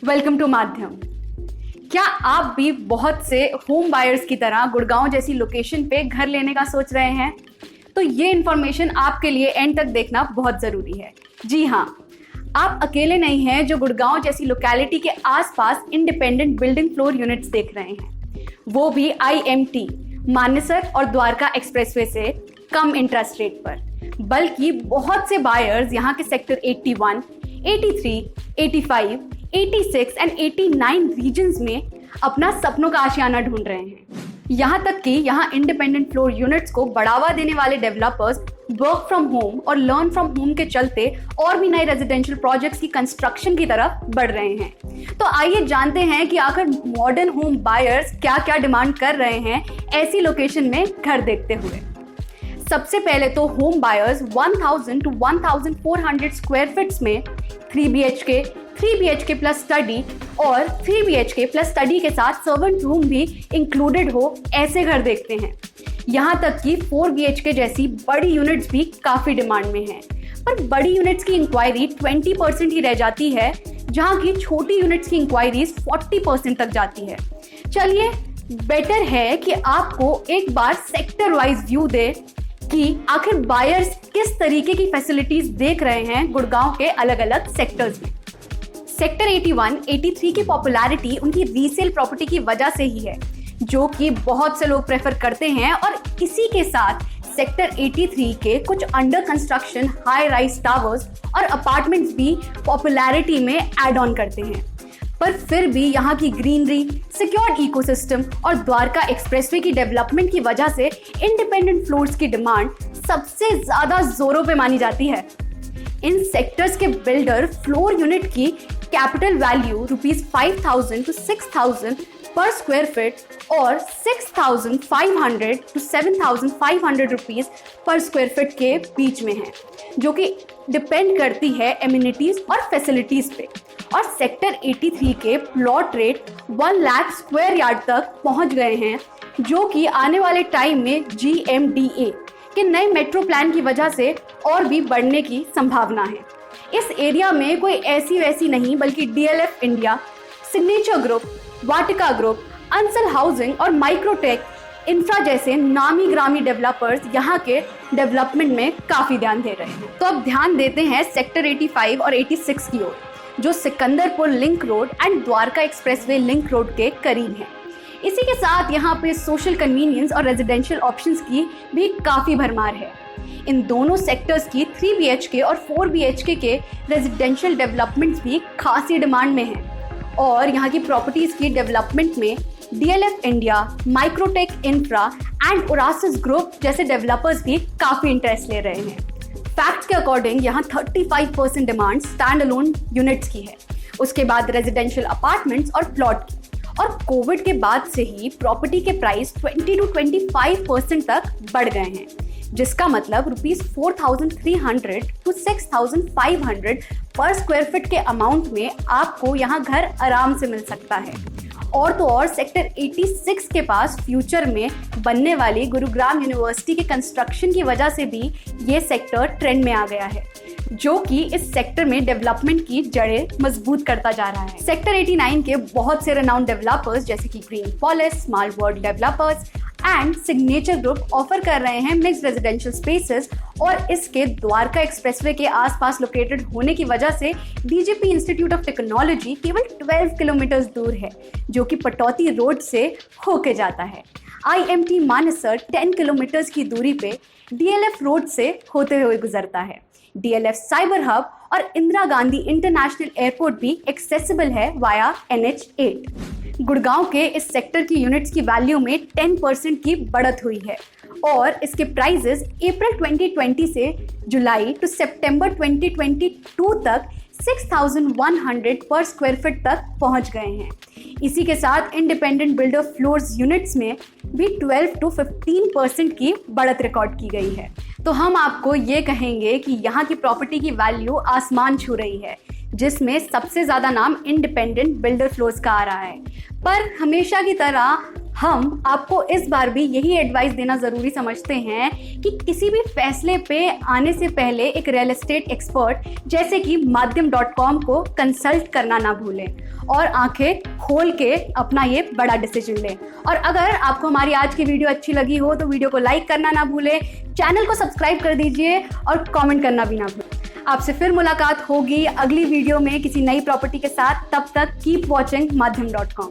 Welcome to माध्यम। क्या आप भी बहुत से होम बायर्स की तरह गुड़गांव जैसी लोकेशन पे घर लेने का सोच रहे हैं? तो ये इन्फॉर्मेशन आपके लिए एंड तक देखना बहुत ज़रूरी है। जी हाँ, आप अकेले नहीं हैं जो गुड़गांव जैसी लोकेलिटी के आसपास इंडिपेंडेंट बिल्डिंग फ्लोर यूनिट्स देख रहे हैं, वो भी IMT मानेसर और द्वारका एक्सप्रेसवे से कम इंटरेस्ट रेट पर। बल्कि बहुत से बायर्स यहाँ के सेक्टर 81, 83, 85, 86 एंड 89 रीजन्स में अपना सपनों का आशियाना ढूंढ रहे हैं। यहाँ तक कि यहाँ इंडिपेंडेंट फ्लोर यूनिट्स को बढ़ावा देने वाले डेवलपर्स वर्क फ्रॉम होम और लर्न फ्रॉम होम के चलते और भी नए रेजिडेंशियल प्रोजेक्ट्स की कंस्ट्रक्शन की तरफ बढ़ रहे हैं। तो आइए जानते हैं कि आखिर मॉडर्न होम बायर्स क्या क्या डिमांड कर रहे हैं ऐसी लोकेशन में घर देखते हुए। सबसे पहले तो home buyers 1000 to 1400 square feets में 3 BHK प्लस स्टडी और 3 BHK प्लस स्टडी के साथ सर्वेंट रूम भी इंक्लूडेड हो ऐसे घर देखते हैं। यहाँ तक कि 4 BHK जैसी बड़ी यूनिट्स भी काफ़ी डिमांड में हैं। पर बड़ी यूनिट्स की इंक्वायरी 20% ही रह जाती है, जहाँ की छोटी यूनिट्स की इंक्वायरीज 40% तक जाती है। चलिए, बेटर है कि आपको एक बार सेक्टर वाइज व्यू दे कि आखिर बायर्स किस तरीके की फैसिलिटीज देख रहे हैं गुड़गांव के अलग अलग सेक्टर्स में। सेक्टर 81, 83 की पॉपुलैरिटी उनकी रीसेल प्रॉपर्टी की वजह से ही है, जो कि बहुत से लोग प्रेफर करते हैं। और इसी के साथ सेक्टर 83 के कुछ under construction high rise towers और अपार्टमेंट्स भी पॉपुलैरिटी में ऐड ऑन करते हैं। पर फिर भी यहाँ की ग्रीनरी, सिक्योर्ड इकोसिस्टम और द्वारका एक्सप्रेसवे की डेवलपमेंट की वजह से इंडिपेंडेंट फ्लोर्स की डिमांड सबसे ज्यादा जोरों पे मानी जाती है। इन सेक्टर्स के बिल्डर फ्लोर यूनिट की कैपिटल वैल्यू ₹5,000 to 6,000 पर स्क्वायर फीट और 6,500 to 7,500 rupees per square feet के बीच में है, जो कि डिपेंड करती है एमिनिटीज और फैसिलिटीज पे। और सेक्टर 83 के plot rate 1 lakh square yard तक पहुंच गए हैं, जो कि आने वाले टाइम में GMDA के नए मेट्रो प्लान की वजह से और भी बढ़ने की संभावना है। इस एरिया में कोई ऐसी वैसी नहीं बल्कि DLF इंडिया, सिग्नेचर ग्रुप, वाटिका ग्रुप, अंसल हाउसिंग और माइक्रोटेक इंफ्रा जैसे नामी ग्रामी डेवलपर्स यहाँ के डेवलपमेंट में काफ़ी ध्यान दे रहे हैं। तो अब ध्यान देते हैं सेक्टर 85 और 86 की ओर, जो Sikandarpur link road and Dwarka expressway link road के करीब है। इसी के साथ यहाँ पे सोशल कन्वीनियंस और रेजिडेंशियल ऑप्शंस की भी काफ़ी भरमार है। इन दोनों सेक्टर्स की 3 BHK और 4 BHK के रेजिडेंशियल डेवलपमेंट्स भी खासी डिमांड में हैं। और यहाँ की प्रॉपर्टीज़ की डेवलपमेंट में DLF India, Microtek infra and ओरासिस ग्रुप जैसे डेवलपर्स भी काफ़ी इंटरेस्ट ले रहे हैं। फैक्ट्स के अकॉर्डिंग यहाँ 35% डिमांड स्टैंड अलोन यूनिट्स की है, उसके बाद रेजिडेंशियल अपार्टमेंट्स और प्लॉट की। और कोविड के बाद से ही प्रॉपर्टी के प्राइस 20 to 25% तक बढ़ गए हैं, जिसका मतलब ₹4,300 to 6,500 पर स्क्वायर फीट के अमाउंट में आपको यहाँ घर आराम से मिल सकता है। और तो और सेक्टर 86 के पास फ्यूचर में बनने वाली गुरुग्राम यूनिवर्सिटी के कंस्ट्रक्शन की वजह से भी ये सेक्टर ट्रेंड में आ गया है, जो कि इस सेक्टर में डेवलपमेंट की जड़ें मजबूत करता जा रहा है। सेक्टर 89 के बहुत से रेनाउंड डेवलपर्स जैसे कि green polis, small world developers and signature group offer कर रहे हैं मिक्स्ड रेजिडेंशियल स्पेसेस। और इसके द्वारका एक्सप्रेसवे के आसपास लोकेटेड होने की वजह से DGP इंस्टीट्यूट ऑफ टेक्नोलॉजी केवल 12 किलोमीटर दूर है, जो कि पटौती रोड से होके जाता है। IMT मानेसर 10 किलोमीटर की दूरी पे DLF रोड से होते हुए गुजरता है। DLF साइबर हब और इंदिरा गांधी इंटरनेशनल एयरपोर्ट भी एक्सेसिबल है वाया NH8। गुड़गांव के इस सेक्टर की यूनिट्स की वैल्यू में 10% की बढ़त हुई है और इसके प्राइजेस अप्रैल 2020 से जुलाई टू सितंबर 2022 तक 6,100 पर स्क्वायर फीट तक पहुंच गए हैं। इसी के साथ इंडिपेंडेंट बिल्डर फ्लोर्स यूनिट्स में भी 12 to 15% की बढ़त रिकॉर्ड की गई है। तो हम आपको ये कहेंगे कि यहाँ की प्रॉपर्टी की वैल्यू आसमान छू रही है, जिसमें सबसे ज़्यादा नाम इंडिपेंडेंट बिल्डर फ्लोर्स का आ रहा है। पर हमेशा की तरह हम आपको इस बार भी यही एडवाइस देना ज़रूरी समझते हैं कि किसी भी फैसले पे आने से पहले एक रियल एस्टेट एक्सपर्ट जैसे कि माध्यम.com को कंसल्ट करना ना भूलें और आंखें खोल के अपना ये बड़ा डिसीजन लें। और अगर आपको हमारी आज की वीडियो अच्छी लगी हो तो वीडियो को लाइक करना ना भूलें, चैनल को सब्सक्राइब कर दीजिए और कमेंट करना भी ना भूलें। आपसे फिर मुलाकात होगी अगली वीडियो में किसी नई प्रॉपर्टी के साथ। तब तक कीप वॉचिंग माध्यम.com।